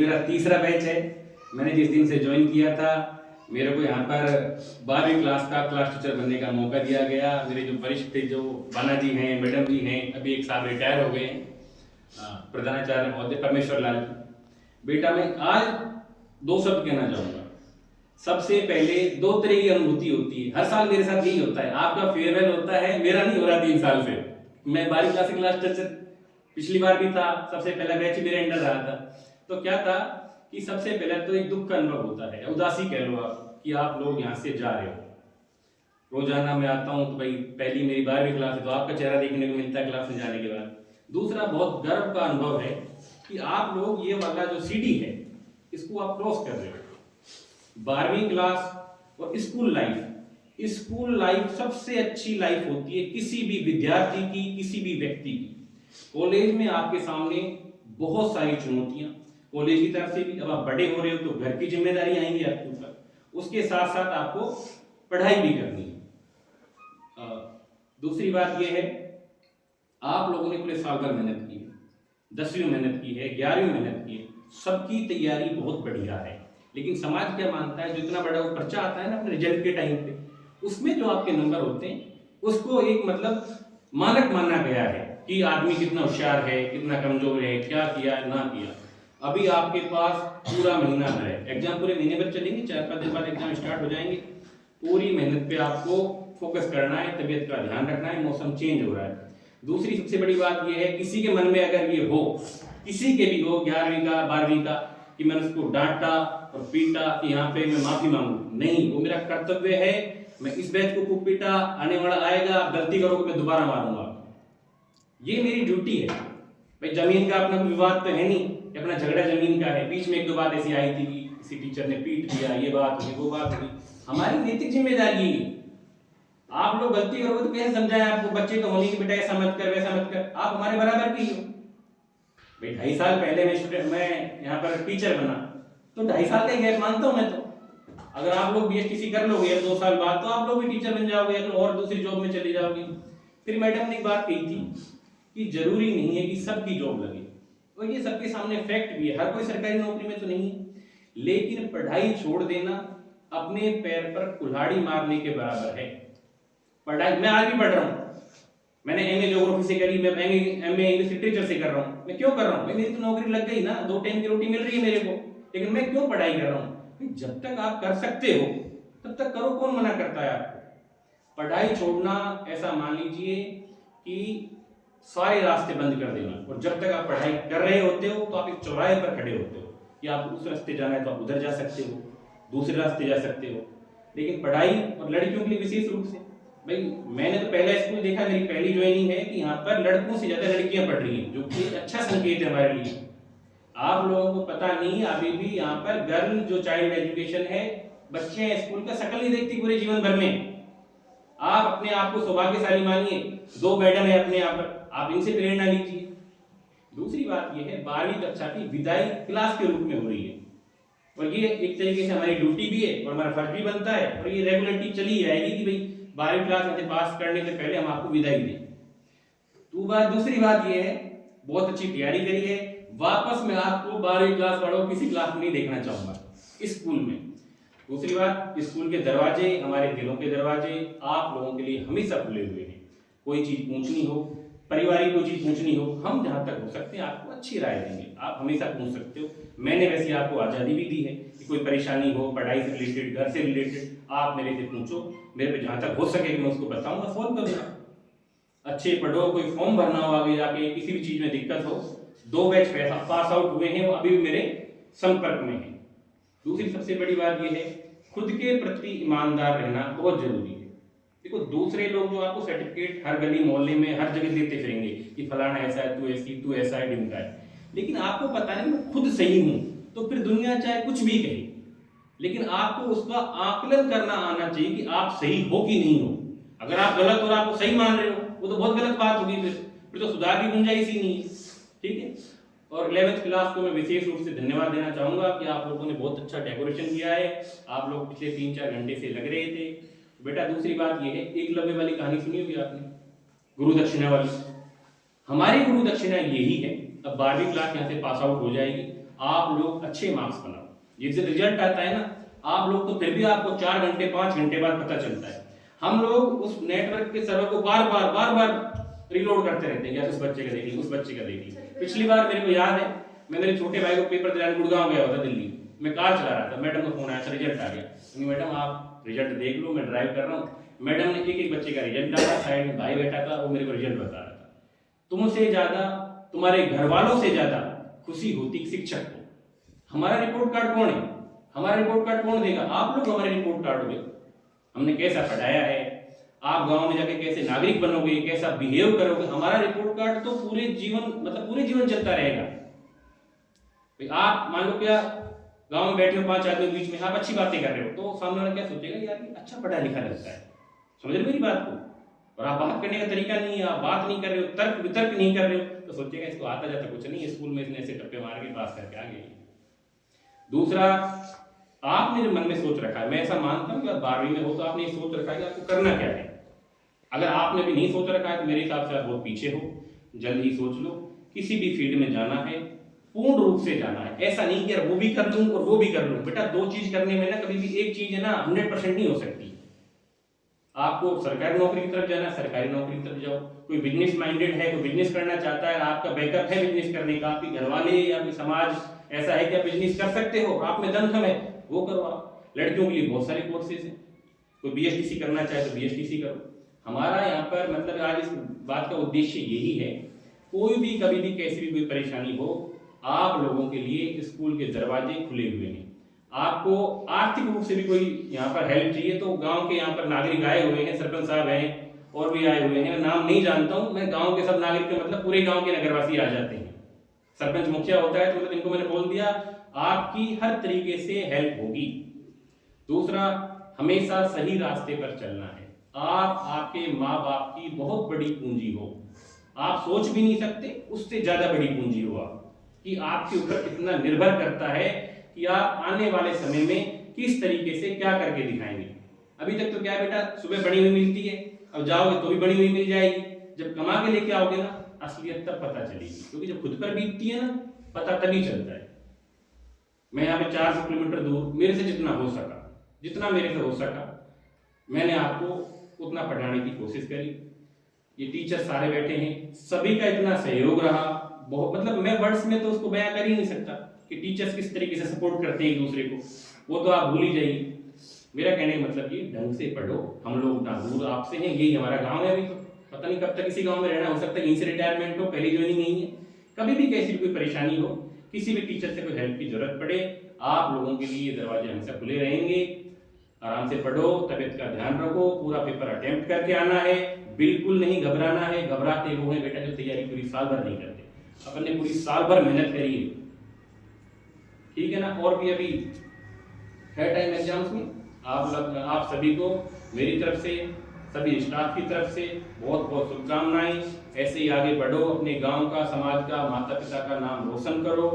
मेरा तीसरा बैच है। मैंने जिस दिन से ज्वाइन किया था मेरे को यहाँ पर 12वीं क्लास का क्लास टीचर बनने का मौका दिया गया। मेरे जो वरिष्ठ थे, जो बाला जी हैं, मैडम जी हैं, अभी एक साल रिटायर हो गए हैं, प्रधानाचार्य महोदय परमेश्वर लाल जी। बेटा मैं आज दो शब्द कहना चाहूँगा। सबसे पहले दो तरह की अनुभूति होती है, हर साल मेरे साथ यही होता है। आपका फेयरवेल होता है, मेरा नहीं हो रहा 3 साल से। मैं 12वीं क्लास से क्लास टीचर पिछली बार भी था, सबसे पहला बैच मेरे अंडर रहा था। तो क्या था कि सबसे पहले तो एक दुख का अनुभव होता है, उदासी कह लो आप, कि आप लोग यहाँ से जा रहे हो। रोजाना मैं आता हूँ तो भाई पहली मेरी 12वीं क्लास है तो आपका चेहरा देखने को मिलता है क्लास में जाने के बाद। दूसरा बहुत गर्व का अनुभव है कि आप लोग ये वाला जो सीढ़ी है इसको आप क्रॉस कर रहे हो। 12वीं क्लास और स्कूल लाइफ सबसे अच्छी लाइफ होती है किसी भी विद्यार्थी की, किसी भी व्यक्ति की। कॉलेज में आपके सामने बहुत सारी चुनौतियां, कॉलेज की तरफ से भी, अब आप बड़े हो रहे हो तो घर की जिम्मेदारी आएंगी आपके ऊपर, उसके साथ साथ आपको पढ़ाई भी करनी है। दूसरी बात यह है, आप लोगों ने पूरे साल भर मेहनत की है, 10वीं मेहनत की है, 11वीं मेहनत की है, सबकी तैयारी बहुत बढ़िया है। लेकिन समाज क्या मानता है, जो इतना बड़ा वो पर्चा आता है ना अपने रिजल्ट के टाइम पे, उसमें जो आपके नंबर होते हैं उसको एक मतलब मानक माना गया है कि आदमी कितना होशियार है, कितना कमजोर है, क्या किया ना किया। अभी आपके पास पूरा महीना है, एग्जाम पूरे महीने भर चलेंगे, 4-5 दिन बाद एग्जाम स्टार्ट हो जाएंगे। पूरी मेहनत पे आपको फोकस करना है, तबीयत का ध्यान रखना है, मौसम चेंज हो रहा है। दूसरी सबसे बड़ी बात यह है, किसी के मन में अगर ये हो, किसी के भी हो 11वीं का 12वीं का, कि मैंने उसको डांटा और पीटा कि यहाँ पे मैं माफी मांगू, नहीं, वो मेरा कर्तव्य है। मैं इस बैच को खूब पीटा, आने वाला आएगा, गलती करोगे मैं दोबारा मारूंगा, ये मेरी ड्यूटी है। भाई जमीन का अपना विवाद तो है नहीं, अपना झगड़ा जमीन का है। बीच में एक दो बात ऐसी आई थी कि किसी टीचर ने पीट दिया, ये बात हुई, वो बात हुई, हमारी नैतिक जिम्मेदारी है। आप लोग गलती करोगे तो कैसे समझाएं आपको, बच्चे तो होने की बेटा ऐसा मत कर वैसा मत कर, आप हमारे बराबर की हो। भाई 2.5 साल पहले मैं यहाँ पर टीचर बना तो 2.5 साल का गैप मानता हूँ मैं। तो अगर आप लोग बीएसटीसी कर लोगे 2 साल बाद तो आप लोग भी टीचर बन जाओगे और दूसरी जॉब में चले जाओगे। फिर मैडम ने एक बात कही थी कि जरूरी नहीं है कि सबकी जॉब लगे, और ये सबके सामने फैक्ट भी है, हर कोई सरकारी नौकरी में तो नहीं है। लेकिन पढ़ाई छोड़ देना अपने पैर पर कुल्हाड़ी मारने के बराबर है। पढ़ाई मैं आज भी पढ़ रहा हूँ, मैंने एमए ज्योग्राफी से करी, मैं एमए इंग्लिश लिटरेचर से कर रहा हूँ। मैं क्यों कर रहा हूँ? मेरी तो नौकरी लग गई ना, 2 टाइम की रोटी मिल रही है मेरे को, लेकिन मैं क्यों पढ़ाई कर रहा हूँ? जब तक आप कर सकते हो तब तक करो, कौन मना करता है आपको? पढ़ाई छोड़ना ऐसा मान लीजिए कि सारे रास्ते बंद कर देना, और जब तक आप पढ़ाई कर रहे होते हो तो आप एक चौराहे पर खड़े होते हो कि आप उस रास्ते जाना है तो आप उधर जा सकते हो, दूसरे रास्ते जा सकते हो। लेकिन पढ़ाई, और लड़कियों के लिए विशेष रूप से, भाई मैंने तो पहला स्कूल देखा, मेरी पहली ज्वाइनिंग है कि यहाँ पर लड़कों से ज्यादा लड़कियां पढ़ रही हैं, जो कि अच्छा संकेत है हमारे लिए। आप लोगों को पता नहीं, अभी भी यहाँ पर गर्ल जो चाइल्ड एजुकेशन है, बच्चे स्कूल का शक्ल नहीं देखती पूरे जीवन भर में। आप अपने आप को सौभाग्यशाली मानिए, 2 मैडम है अपने यहाँ पर, आप इनसे प्रेरणा लीजिए। दूसरी बात यह है, 12वीं कक्षा की विदाई क्लास के रूप में हो रही है, और ये एक तरीके से हमारी ड्यूटी भी है और हमारा फर्ज भी बनता है, और ये रेगुलरिटी चली जाएगी कि भाई 12वीं क्लास में पास करने से पहले हम आपको विदाई दें। दूसरी बात यह है, बहुत अच्छी तैयारी करी है, वापस मैं आपको 12वीं क्लास पढ़ो किसी क्लास में नहीं देखना चाहूंगा स्कूल में। दूसरी बात, स्कूल के दरवाजे, हमारे दिलों के दरवाजे आप लोगों के लिए हमेशा खुले हुए हैं। कोई चीज पूछनी हो, पारिवारिक कोई चीज पूछनी हो, हम जहां तक हो सकते हैं आपको अच्छी राय देंगे, आप हमेशा पूछ सकते हो। मैंने वैसे आपको आजादी भी दी है कि कोई परेशानी हो, पढ़ाई से रिलेटेड, घर से रिलेटेड, आप मेरे से पूछो, मेरे पे जहां तक हो सके मैं उसको बताऊंगा, फोन करूंगा। अच्छे पढ़ो, कोई फॉर्म भरना हो आगे जाके, किसी भी चीज में दिक्कत हो, 2 बैच पास आउट हुए हैं, वो अभी भी मेरे संपर्क में है। दूसरी सबसे बड़ी बात यह है, खुद के प्रति ईमानदार रहना बहुत जरूरी है। देखो दूसरे लोग जो आपको सर्टिफिकेट हर गली मोहल्ले में हर जगह देते फिरेंगे कि फलाना ऐसा है, तू ऐसी, तू ऐसा है, ढिमका है, लेकिन आपको पता नहीं मैं खुद सही हूं, तो फिर दुनिया चाहे कुछ भी कहे, लेकिन आपको उसका आकलन करना आना चाहिए कि आप सही हो कि नहीं हो। अगर आप गलत और आपको सही मान रहे हो, वो तो बहुत गलत बात होगी, फिर तो सुधार की गुंजाइश ही नहीं है। ठीक है। और 11वीं क्लास को मैं विशेष रूप से धन्यवाद देना चाहूंगा कि आप लोगों ने बहुत अच्छा डेकोरेशन किया है, आप लोग पिछले 3-4 घंटे से लग रहे थे। बेटा दूसरी बात यह है, एकलव्य वाली कहानी सुनी होगी आपने, गुरु दक्षिणा वाली। हमारी गुरु दक्षिणा यही है, अब 12वीं क्लास यहाँ से पास आउट हो जाएगी, आप लोग अच्छे मार्क्स बनाओ। ये जो रिजल्ट आता है ना, आप लोग तो फिर भी आपको 4 घंटे 5 घंटे बाद पता चलता है। हम लोग उस नेटवर्क के सर्वर को बार बार रिलोड करते रहते हैं, या उस बच्चे का देख ली, उस बच्चे का देख ली। पिछली बार मेरे को याद है, मैं मेरे छोटे भाई को पेपर दिलाने गुड़गांव गया हुआ था दिल्ली, मैं कार चला रहा था, मैडम का फोन आया था, रिजल्ट आ गया। मैडम आप रिजल्ट देख लो, मैं ड्राइव कर रहा हूँ। मैडम ने एक बच्चे का रिजल्ट डाला, साइड में भाई बैठा था, वो मेरे को रिजल्ट बता रहा था। तुमसे ज्यादा, तुम्हारे घर वालों से ज्यादा खुशी होती शिक्षक को। हमारा रिपोर्ट कार्ड कौन है? हमारा रिपोर्ट कार्ड कौन देगा? आप लोग हमारे रिपोर्ट कार्ड हो। हमने कैसा पढ़ाया है, आप गांव में जाके कैसे नागरिक बनोगे, कैसा बिहेव करोगे, हमारा रिपोर्ट कार्ड तो पूरे जीवन, मतलब पूरे जीवन चलता रहेगा। आप मान लो क्या गांव में बैठे हो 5 आदमी के बीच में, आप अच्छी बातें कर रहे हो, तो सामने वाला क्या सोचेगा, यार अच्छा पढ़ा लिखा लगता है। समझ रहे मेरी बात को? और आप बात करने का तरीका नहीं है, आप बात नहीं कर रहे हो, तर्क वितर्क नहीं कर रहे हो, तो सोचेगा इसको आता जाता कुछ नहीं, स्कूल में इसने ऐसे टप्पे मार के पास करके आ गए। दूसरा, आपने जो मन में सोच रखा है, मैं ऐसा मानता हूँ कि आप 12वीं में हो तो आपने ये सोच रखा है कि आपको करना क्या है। अगर आपने भी नहीं सोच रखा है तो मेरे हिसाब से आप बहुत पीछे हो। जल्द ही सोच लो, किसी भी फील्ड में जाना है पूर्ण रूप से जाना है। ऐसा नहीं कि वो भी कर लूं और वो भी कर लूं। बेटा 2 चीज करने में ना, कभी भी एक चीज है ना 100% नहीं हो सकती। आपको सरकारी नौकरी की तरफ जाना है, सरकारी नौकरी की तरफ जाओ। कोई बिजनेस माइंडेड है, कोई बिजनेस करना चाहता है, आपका बैकअप है बिजनेस करने का, आपके घर वाले या फिर समाज ऐसा है कि आप बिजनेस कर सकते हो, आप में दम है, वो करो। आप लड़कियों के लिए बहुत सारे कोर्सेज हैं, कोई बीएसटीसी करना चाहे तो बीएसटीसी करो। हमारा यहाँ पर मतलब आज इस बात का उद्देश्य यही है, कोई भी कभी भी कैसी भी कोई परेशानी हो, आप लोगों के लिए स्कूल के दरवाजे खुले हुए हैं। आपको आर्थिक रूप से भी कोई यहाँ पर हेल्प चाहिए तो गांव के यहाँ पर नागरिक आए हुए हैं, सरपंच साहब हैं और भी आए हुए हैं, मैं नाम नहीं जानता हूँ। मैं गांव के सब नागरिक के मतलब पूरे गांव के नगरवासी आ जाते हैं। सरपंच मुखिया होता है तो मतलब इनको मैंने बोल दिया, आपकी हर तरीके से हेल्प होगी। दूसरा, हमेशा सही रास्ते पर चलना है। आप आपके माँ बाप की बहुत बड़ी पूंजी हो, आप सोच भी नहीं सकते, उससे ज्यादा बड़ी पूंजी हो आप, कि आपके ऊपर कितना निर्भर करता है कि आप आने वाले समय में किस तरीके से क्या करके दिखाएंगे। अभी तक तो क्या है बेटा, सुबह बनी हुई मिलती है, अब जाओगे तो भी बनी हुई मिल जाएगी। जब कमा के लेके आओगे ना, असलियत तब पता चलेगी, क्योंकि जब खुद पर बीतती है ना, पता तभी चलता है। मैं यहाँ पे 400 किलोमीटर दूर, मेरे से जितना हो सका, जितना मेरे से हो सका, मैंने आपको उतना पढ़ाने की कोशिश करी। ये टीचर सारे बैठे हैं, सभी का इतना सहयोग रहा, बहुत, मतलब मैं वर्ड्स में तो उसको बयां कर ही नहीं सकता कि टीचर्स किस तरीके से सपोर्ट करते हैं एक दूसरे को, वो तो आप भूल ही जाइए। मेरा कहने का मतलब ये, ढंग से पढ़ो, हम लोग ना दूर आपसे हैं, यही हमारा गांव है। अभी तो पता नहीं कब तक इसी गांव में रहना, हो सकता है यहीं से रिटायरमेंट हो, पहली ज्वाइनिंग नहीं है। कभी भी कैसी भी कोई परेशानी हो, किसी भी टीचर से कोई हेल्प की जरूरत पड़े, आप लोगों के लिए दरवाजे हमेशा खुले रहेंगे। आराम से पढ़ो, तबियत का ध्यान रखो, पूरा पेपर अटेम्प्ट करके आना है, बिल्कुल नहीं घबराना है। घबराते वो हैं बेटा जो तैयारी पूरी साल भर नहीं करते, अपन ने पूरी साल भर मेहनत करी है, ठीक है ना। और भी अभी है टाइम एग्जाम्स में। आप सभी को मेरी तरफ से, सभी स्टाफ की तरफ से बहुत बहुत शुभकामनाएं। ऐसे ही आगे बढ़ो, अपने गांव का, समाज का, माता पिता का नाम रोशन करो।